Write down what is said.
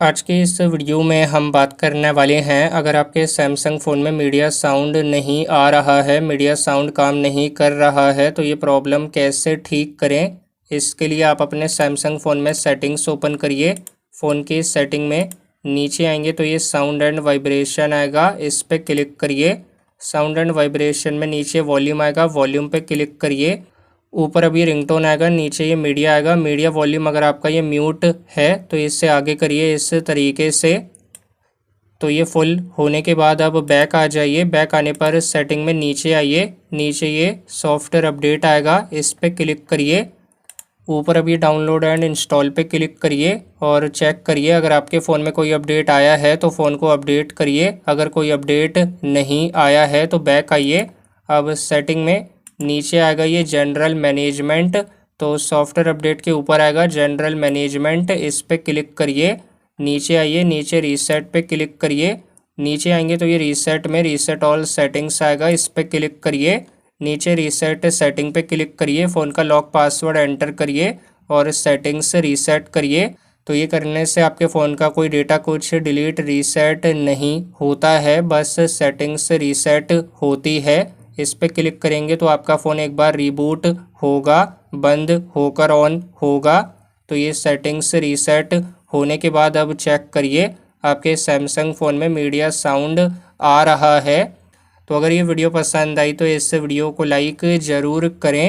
आज के इस वीडियो में हम बात करने वाले हैं, अगर आपके सैमसंग फ़ोन में मीडिया साउंड नहीं आ रहा है, मीडिया साउंड काम नहीं कर रहा है, तो ये प्रॉब्लम कैसे ठीक करें। इसके लिए आप अपने सैमसंग फ़ोन में सेटिंग्स ओपन करिए। फ़ोन की सेटिंग में नीचे आएंगे तो ये साउंड एंड वाइब्रेशन आएगा, इस पर क्लिक करिए। साउंड एंड वाइब्रेशन में नीचे वॉल्यूम आएगा, वॉल्यूम पे क्लिक करिए। ऊपर अभी रिंगटोन आएगा, नीचे ये मीडिया आएगा। मीडिया वॉल्यूम अगर आपका ये म्यूट है तो इससे आगे करिए इस तरीके से। तो ये फुल होने के बाद अब बैक आ जाइए। बैक आने पर सेटिंग में नीचे आइए, नीचे ये सॉफ्टवेयर अपडेट आएगा, इस पर क्लिक करिए। ऊपर अभी डाउनलोड एंड इंस्टॉल पे क्लिक करिए और चेक करिए, अगर आपके फ़ोन में कोई अपडेट आया है तो फ़ोन को अपडेट करिए। अगर कोई अपडेट नहीं आया है तो बैक आइए। अब सेटिंग में नीचे आएगा ये जनरल मैनेजमेंट, तो सॉफ्टवेयर अपडेट के ऊपर आएगा जनरल मैनेजमेंट, इस पर क्लिक करिए। नीचे आइए, नीचे रीसेट पे क्लिक करिए। नीचे आएंगे तो ये रीसेट में रीसेट ऑल सेटिंग्स आएगा, इस पर क्लिक करिए। नीचे रीसेट सेटिंग पे क्लिक करिए, फ़ोन का लॉक पासवर्ड एंटर करिए और सेटिंग्स रीसेट करिए। तो ये करने से आपके फ़ोन का कोई डेटा कुछ डिलीट रीसेट नहीं होता है, बस सेटिंग्स रीसेट होती है। इस पर क्लिक करेंगे तो आपका फ़ोन एक बार रीबूट होगा, बंद होकर ऑन होगा। तो ये सेटिंग्स रीसेट होने के बाद अब चेक करिए आपके सैमसंग फ़ोन में मीडिया साउंड आ रहा है। तो अगर ये वीडियो पसंद आई तो इस वीडियो को लाइक ज़रूर करें।